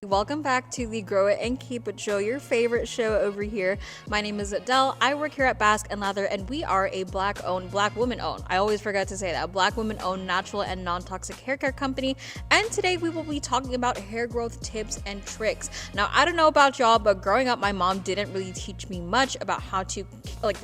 Welcome back to the Grow It and Keep It show, your favorite show over here. My name is Adele. I work here at Bask Lather, and we are a black woman-owned, I always forget to say that, black woman-owned natural and non-toxic hair care company. And today we will be talking about hair growth tips and tricks. Now, I don't know about y'all, but growing up, my mom didn't really teach me much about how to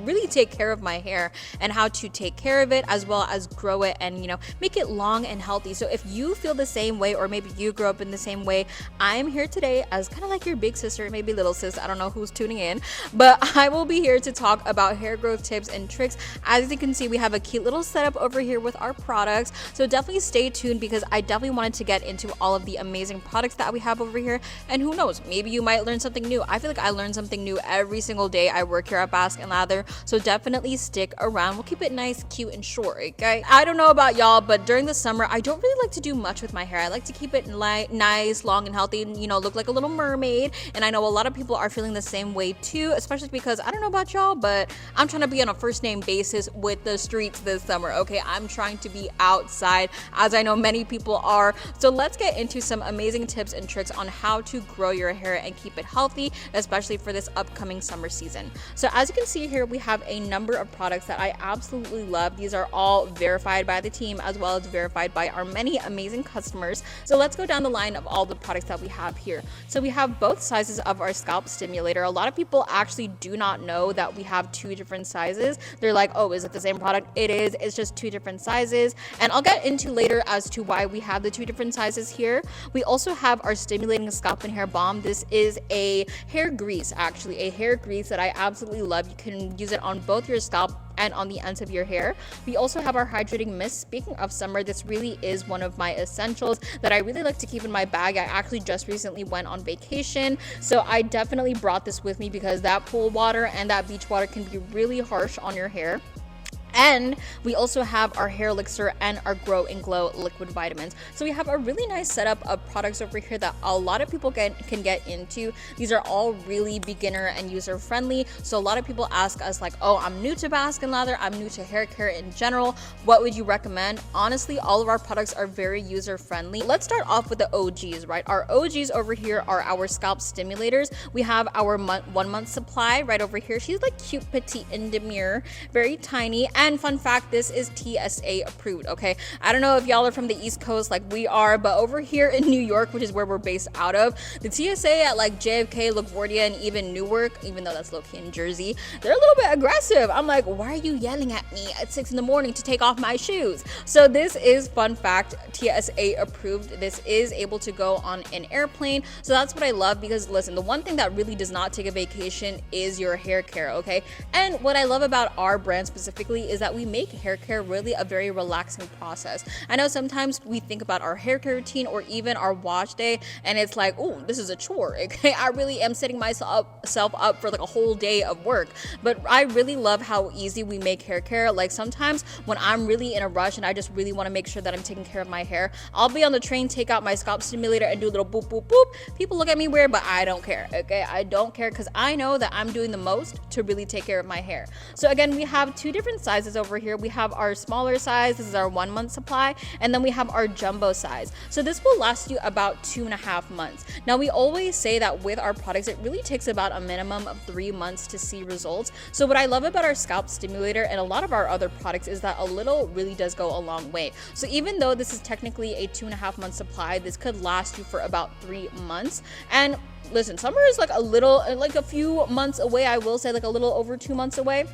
really take care of my hair and how to take care of it as well as grow it and make it long and healthy. So if you feel the same way, or maybe you grew up in the same way, I'm here today as kind of like your big sister, maybe little sis. I don't know who's tuning in, but I will be here to talk about hair growth tips and tricks. As you can see, we have a cute little setup over here with our products, so definitely stay tuned because I definitely wanted to get into all of the amazing products that we have over here. And who knows, maybe you might learn something new. I feel like I learn something new every single day I work here at Bask Lather, so definitely stick around. We'll keep it nice, cute, and short, okay? I don't know about y'all, but during the summer, I don't really like to do much with my hair. I like to keep it nice, long, and healthy, and look like a little mermaid. And I know a lot of people are feeling the same way too, especially because I don't know about y'all, but I'm trying to be on a first name basis with the streets this summer, okay? I'm trying to be outside, as I know many people are. So let's get into some amazing tips and tricks on how to grow your hair and keep it healthy, especially for this upcoming summer season. So as you can see here, we have a number of products that I absolutely love. These are all verified by the team as well as verified by our many amazing customers. So let's go down the line of all the products that we have here. So we have both sizes of our scalp stimulator. A lot of people actually do not know that we have two different sizes. They're like, oh, is it the same product? It is. It's just two different sizes. And I'll get into later as to why we have the two different sizes here. We also have our stimulating scalp and hair balm. This is a hair grease, actually, a hair grease that I absolutely love. You can use it on both your scalp and on the ends of your hair. We also have our hydrating mist. Speaking of summer, this really is one of my essentials that I really like to keep in my bag. I actually just recently went on vacation, so I definitely brought this with me because that pool water and that beach water can be really harsh on your hair. And we also have our hair elixir and our grow and glow liquid vitamins. So we have a really nice setup of products over here that a lot of people can get into. These are all really beginner and user friendly. So a lot of people ask us like, oh, I'm new to Bask Lather, I'm new to hair care in general, what would you recommend? Honestly, all of our products are very user friendly. Let's start off with the OGs, right? Our OGs over here are our scalp stimulators. We have our 1 month supply right over here. She's like cute, petite, and demure, very tiny. And fun fact, this is TSA approved, okay? I don't know if y'all are from the East Coast like we are, but over here in New York, which is where we're based out of, the TSA at like JFK, LaGuardia, and even Newark, even though that's located in Jersey, they're a little bit aggressive. I'm like, why are you yelling at me at 6 in the morning to take off my shoes? So this is, fun fact, TSA approved. This is able to go on an airplane. So that's what I love because, listen, the one thing that really does not take a vacation is your hair care, okay? And what I love about our brand specifically is that we make hair care really a very relaxing process. I know sometimes we think about our hair care routine or even our wash day and it's like, oh, this is a chore, okay? I really am setting myself up for like a whole day of work. But I really love how easy we make hair care. Like sometimes when I'm really in a rush and I just really want to make sure that I'm taking care of my hair, I'll be on the train, take out my scalp stimulator and do a little boop, boop, boop. People look at me weird, but I don't care, okay? I don't care because I know that I'm doing the most to really take care of my hair. So again, we have two different sizes over here. We have our smaller size, this is our 1 month supply, and then we have our jumbo size. So this will last you about 2.5 months. Now we always say that with our products, it really takes about a minimum of 3 months to see results. So what I love about our scalp stimulator and a lot of our other products is that a little really does go a long way. So even though this is technically a 2.5 month supply, this could last you for about 3 months. And listen, summer is like a few months away. I will say like a little over 2 months away.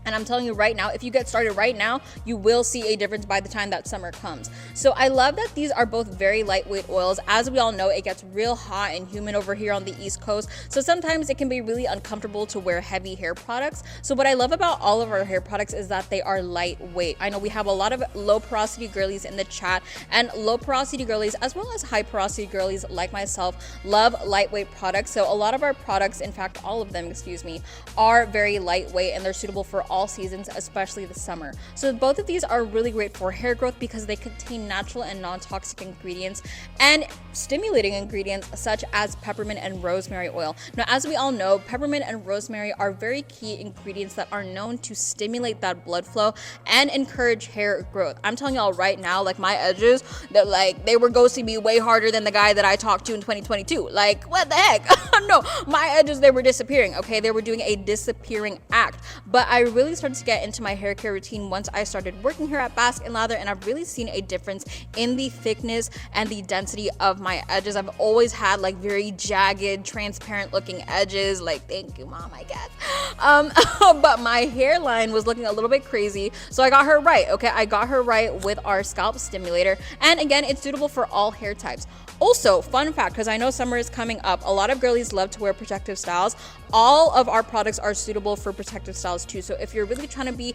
And I'm telling you right now, if you get started right now, you will see a difference by the time that summer comes. So I love that these are both very lightweight oils. As we all know, it gets real hot and humid over here on the East Coast. So sometimes it can be really uncomfortable to wear heavy hair products. So what I love about all of our hair products is that they are lightweight. I know we have a lot of low porosity girlies in the chat, and low porosity girlies as well as high porosity girlies like myself love lightweight products. So a lot of our products, in fact, all of them, are very lightweight and they're suitable for all all seasons, especially the summer. So both of these are really great for hair growth because they contain natural and non-toxic ingredients and stimulating ingredients such as peppermint and rosemary oil. Now, as we all know, peppermint and rosemary are very key ingredients that are known to stimulate that blood flow and encourage hair growth. I'm telling y'all right now, like my edges, that like they were ghosting me way harder than the guy that I talked to in 2022. Like, what the heck? No, my edges, they were disappearing, okay? They were doing a disappearing act. But I really started to get into my hair care routine once I started working here at Bask Lather, and I've really seen a difference in the thickness and the density of my edges. I've always had like very jagged, transparent looking edges. Like, thank you, mom, I guess. But my hairline was looking a little bit crazy, so I got her right, okay? I got her right with our Scalp Stimulator, and again, it's suitable for all hair types. Also, fun fact, because I know summer is coming up, a lot of girlies love to wear protective styles. All of our products are suitable for protective styles too. So if you're really trying to be,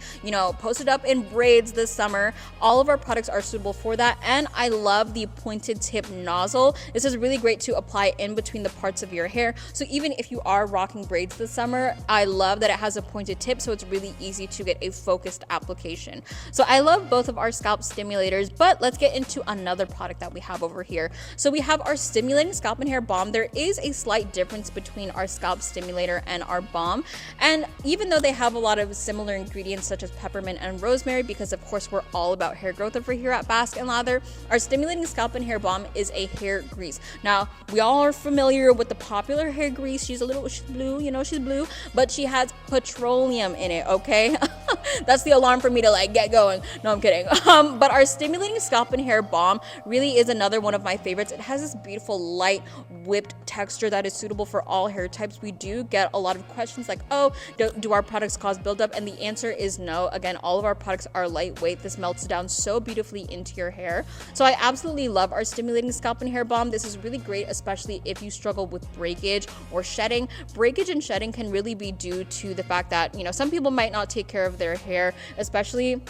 posted up in braids this summer, all of our products are suitable for that. And I love the pointed tip nozzle. This is really great to apply in between the parts of your hair. So even if you are rocking braids this summer, I love that it has a pointed tip, so it's really easy to get a focused application. So I love both of our scalp stimulators, but let's get into another product that we have over here. So we have our stimulating scalp and hair balm. There is a slight difference between our scalp stimulator and our balm, and even though they have a lot of similar ingredients such as peppermint and rosemary, because of course we're all about hair growth over here at Bask and Lather, our stimulating scalp and hair balm is a hair grease. Now, we all are familiar with the popular hair grease. She's blue, she's blue, but she has petroleum in it, okay? That's the alarm for me to like get going. No, I'm kidding. But our stimulating scalp and hair balm really is another one of my favorites. It has this beautiful light whipped texture that is suitable for all hair types. We do get a lot of questions like, oh, do our products cause buildup? And the answer is no. Again, all of our products are lightweight. This melts down so beautifully into your hair. So I absolutely love our stimulating scalp and hair balm. This is really great, especially if you struggle with breakage or shedding. Breakage and shedding can really be due to the fact that, some people might not take care of their hair, especially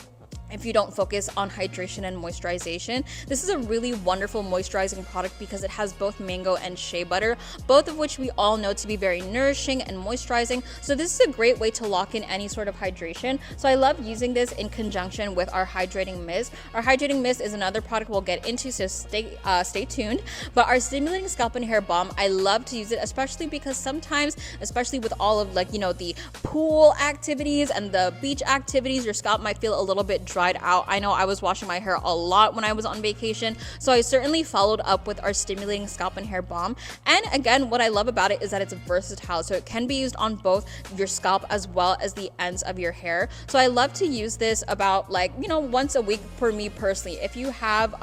if you don't focus on hydration and moisturization. This is a really wonderful moisturizing product because it has both mango and shea butter, both of which we all know to be very nourishing and moisturizing. So this is a great way to lock in any sort of hydration. So I love using this in conjunction with our Hydrating Mist. Our Hydrating Mist is another product we'll get into, so stay tuned. But our stimulating scalp and hair balm, I love to use it, especially because sometimes, especially with all of the pool activities and the beach activities, your scalp might feel a little bit dried out. I know I was washing my hair a lot when I was on vacation, so I certainly followed up with our stimulating scalp and hair balm. And again, what I love about it is that it's versatile, so it can be used on both your scalp as well as the ends of your hair. So I love to use this about once a week for me personally. If you have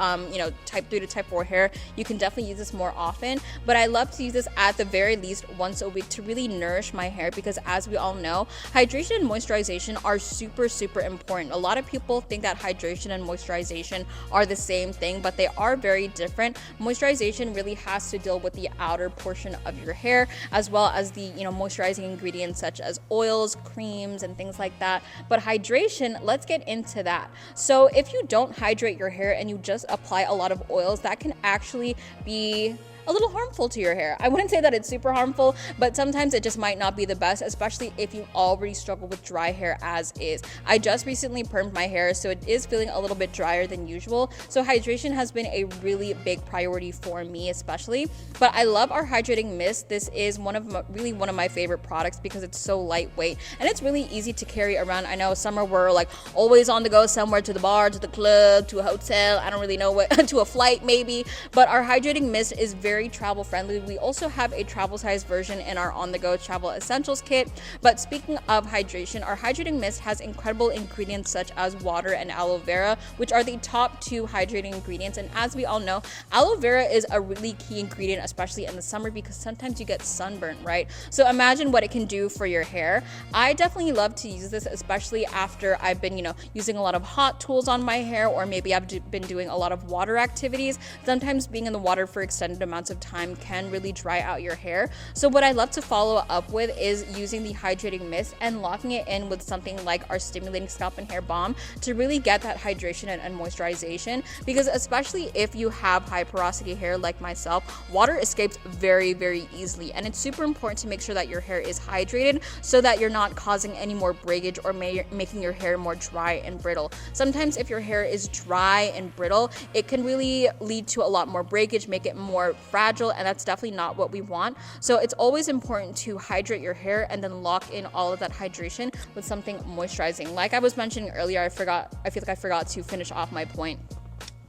type 3 to type 4 hair, you can definitely use this more often, but I love to use this at the very least once a week to really nourish my hair, because as we all know, hydration and moisturization are super important. A lot of people think that hydration and moisturization are the same thing, but they are very different. Moisturization really has to deal with the outer portion of your hair, as well as the moisturizing ingredients such as oils, creams, and things like that. But hydration, let's get into that. So if you don't hydrate your hair and you just apply a lot of oils, that can actually be a little harmful to your hair. I wouldn't say that it's super harmful, but sometimes it just might not be the best, especially if you already struggle with dry hair as is. I just recently permed my hair, so it is feeling a little bit drier than usual. So hydration has been a really big priority for me, especially. But I love our Hydrating Mist. This is one of my favorite products because it's so lightweight and it's really easy to carry around. I know summer we're like always on the go somewhere, to the bar, to the club, to a hotel, I don't really know what, to a flight maybe. But our Hydrating Mist is very travel friendly. We also have a travel size version in our on the go travel essentials kit. But speaking of hydration, our Hydrating Mist has incredible ingredients such as water and aloe vera, which are the top 2 hydrating ingredients. And as we all know, aloe vera is a really key ingredient, especially in the summer, because sometimes you get sunburnt, right? So imagine what it can do for your hair. I definitely love to use this, especially after I've been using a lot of hot tools on my hair, or maybe I've been doing a lot of water activities. Sometimes being in the water for extended amounts amounts of time can really dry out your hair. So what I love to follow up with is using the Hydrating Mist and locking it in with something like our Stimulating Scalp and Hair Balm to really get that hydration and moisturization, because especially if you have high porosity hair like myself, water escapes very, very easily, and it's super important to make sure that your hair is hydrated so that you're not causing any more breakage or making your hair more dry and brittle. Sometimes if your hair is dry and brittle, it can really lead to a lot more breakage, make it more fragile, and that's definitely not what we want. So it's always important to hydrate your hair and then lock in all of that hydration with something moisturizing. Like I was mentioning earlier, I feel like I forgot to finish off my point.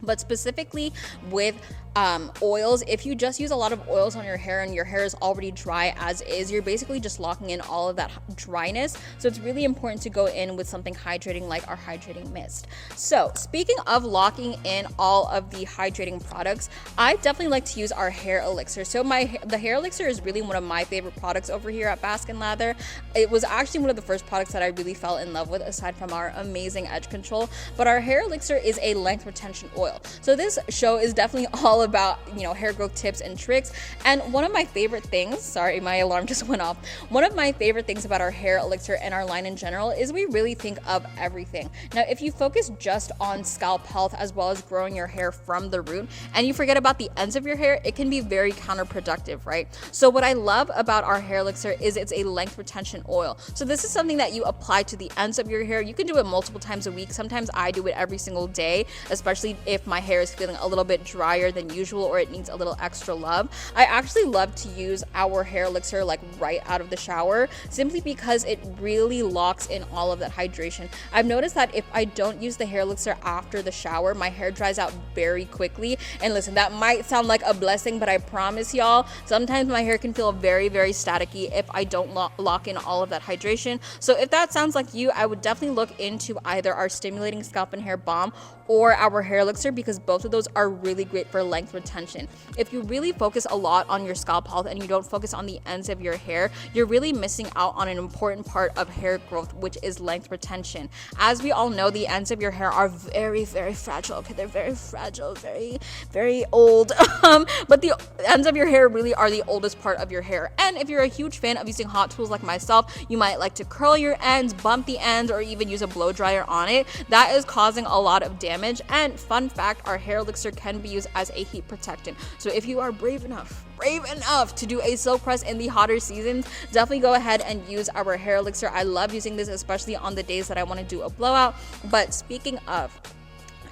But specifically with oils, if you just use a lot of oils on your hair and your hair is already dry as is, you're basically just locking in all of that dryness. So it's really important to go in with something hydrating like our Hydrating Mist. So speaking of locking in all of the hydrating products, I definitely like to use our hair elixir. So the hair elixir is really one of my favorite products over here at Bask Lather. It was actually one of the first products that I really fell in love with, aside from our amazing edge control. But our hair elixir is a length retention oil. So this show is definitely all about, hair growth tips and tricks. And one of my favorite things, sorry, my alarm just went off. One of my favorite things about our hair elixir and our line in general is we really think of everything. Now, if you focus just on scalp health as well as growing your hair from the root and you forget about the ends of your hair, it can be very counterproductive, right? So what I love about our hair elixir is it's a length retention oil. So this is something that you apply to the ends of your hair. You can do it multiple times a week. Sometimes I do it every single day, especially if my hair is feeling a little bit drier than usual or it needs a little extra love. I actually love to use our hair elixir like right out of the shower, simply because it really locks in all of that hydration. I've noticed that if I don't use the hair elixir after the shower, my hair dries out very quickly. And listen, that might sound like a blessing, but I promise y'all, sometimes my hair can feel very, very staticky if I don't lock in all of that hydration. So if that sounds like you, I would definitely look into either our Stimulating Scalp and Hair Balm or our hair elixir, because both of those are really great for length retention. If you really focus a lot on your scalp health and you don't focus on the ends of your hair, you're really missing out on an important part of hair growth, which is length retention. As we all know, the ends of your hair are very, very fragile. Okay, they're very fragile, very, very old. But the ends of your hair really are the oldest part of your hair. And if you're a huge fan of using hot tools like myself, you might like to curl your ends, bump the ends, or even use a blow dryer on it. That is causing a lot of damage. And fun fact, our hair elixir can be used as a heat protectant. So if you are brave enough to do a silk press in the hotter seasons, definitely go ahead and use our hair elixir. I love using this, especially on the days that I want to do a blowout. But speaking of,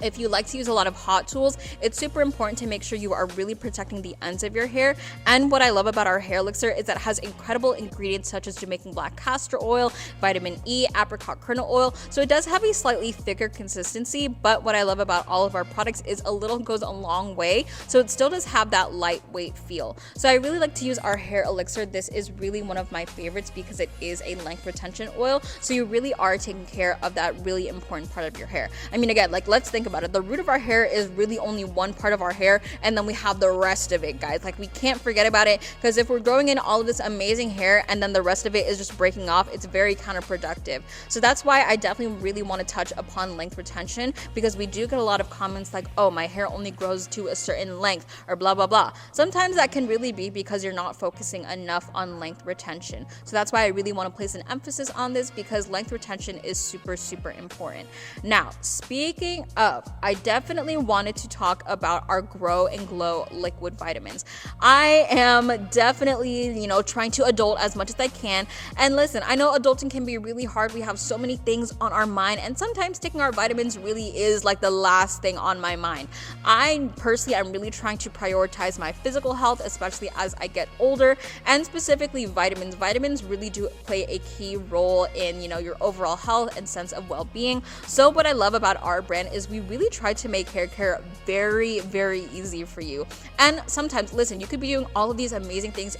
if you like to use a lot of hot tools, it's super important to make sure you are really protecting the ends of your hair. And what I love about our hair elixir is that it has incredible ingredients such as Jamaican black castor oil, vitamin E, apricot kernel oil. So it does have a slightly thicker consistency, but what I love about all of our products is a little goes a long way. So it still does have that lightweight feel. So I really like to use our hair elixir. This is really one of my favorites because it is a length retention oil. So you really are taking care of that really important part of your hair. I mean, again, like, let's think about it. The root of our hair is really only one part of our hair, and then we have the rest of it, guys. Like, we can't forget about it, because if we're growing in all of this amazing hair and then the rest of it is just breaking off, it's very counterproductive. So that's why I definitely really want to touch upon length retention, because we do get a lot of comments like, oh, my hair only grows to a certain length, or blah blah blah. Sometimes that can really be because you're not focusing enough on length retention. So that's why I really want to place an emphasis on this, because length retention is super, super important. Now, speaking of, I definitely wanted to talk about our Grow and Glow liquid vitamins. I am definitely, trying to adult as much as I can. And listen, I know adulting can be really hard. We have so many things on our mind, and sometimes taking our vitamins really is like the last thing on my mind. I personally am really trying to prioritize my physical health, especially as I get older, and specifically vitamins. Vitamins really do play a key role in, your overall health and sense of well-being. So what I love about our brand is we really try to make hair care very, very easy for you. And sometimes, listen, you could be doing all of these amazing things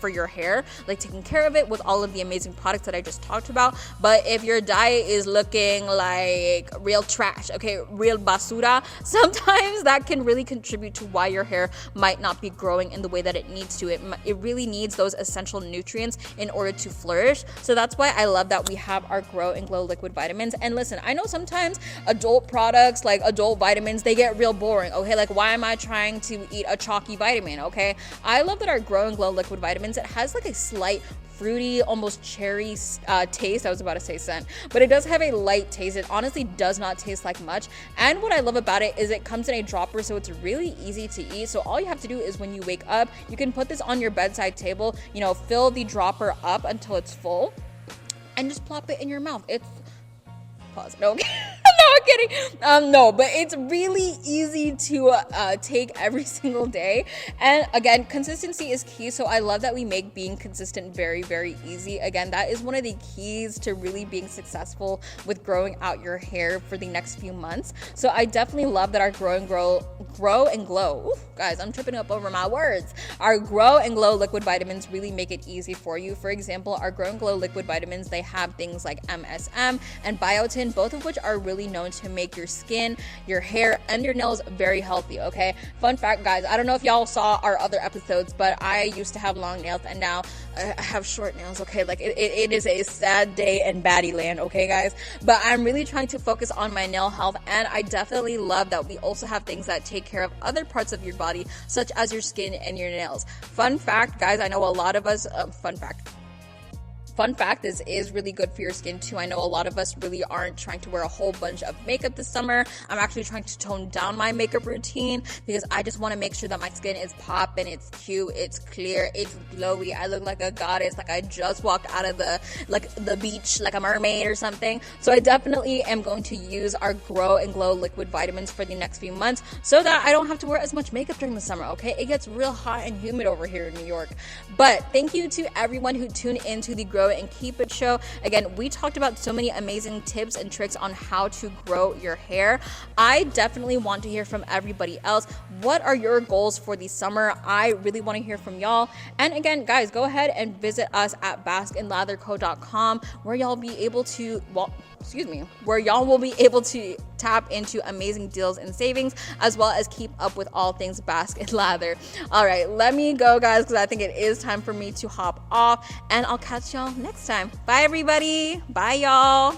for your hair, like taking care of it with all of the amazing products that I just talked about. But if your diet is looking like real trash, okay, real basura, sometimes that can really contribute to why your hair might not be growing in the way that it needs to. It really needs those essential nutrients in order to flourish. So that's why I love that we have our Grow and Glow liquid vitamins. And listen, I know sometimes adult products products like adult vitamins, they get real boring, okay? Like, why am I trying to eat a chalky vitamin, okay? I love that our Grow and Glow liquid vitamins, it has like a slight fruity, almost cherry taste. I was about to say scent, but it does have a light taste. It honestly does not taste like much. And what I love about it is it comes in a dropper, so it's really easy to eat. So all you have to do is when you wake up, you can put this on your bedside table, you know, fill the dropper up until it's full and just plop it in your mouth. It's pause. No, I'm kidding. No, but it's really easy to take every single day. And again, consistency is key. So I love that we make being consistent very, very easy. Again, that is one of the keys to really being successful with growing out your hair for the next few months. So I definitely love that our Grow and Glow. Ooh, guys, I'm tripping up over my words. Our Grow and Glow liquid vitamins really make it easy for you. For example, our Grow and Glow liquid vitamins, they have things like MSM and biotin, both of which are really known to make your skin, your hair, and your nails very healthy, okay? Fun fact, guys, I don't know if y'all saw our other episodes, but I used to have long nails and now I have short nails, okay? Like, it is a sad day in baddie land, okay, guys? But I'm really trying to focus on my nail health, and I definitely love that we also have things that take care of other parts of your body, such as your skin and your nails. Fun fact, guys, I know a lot of us, Fun fact, this is really good for your skin too. I know a lot of us really aren't trying to wear a whole bunch of makeup this summer. I'm actually trying to tone down my makeup routine because I just want to make sure that my skin is popping, it's cute, it's clear, it's glowy. I look like a goddess, like I just walked out of the beach, like a mermaid or something. So I definitely am going to use our Grow and Glow liquid vitamins for the next few months so that I don't have to wear as much makeup during the summer, okay? It gets real hot and humid over here in New York. But thank you to everyone who tuned into the Grow and Keep It show. Again, we talked about so many amazing tips and tricks on how to grow your hair. I definitely want to hear from everybody else. What are your goals for the summer? I really want to hear from y'all. And again, guys, go ahead and visit us at basklatherco.com where y'all be able to, where y'all will be able to tap into amazing deals and savings, as well as keep up with all things Bask and Lather. All right, let me go, guys, because I think it is time for me to hop off, and I'll catch y'all next time. Bye, everybody. Bye, y'all.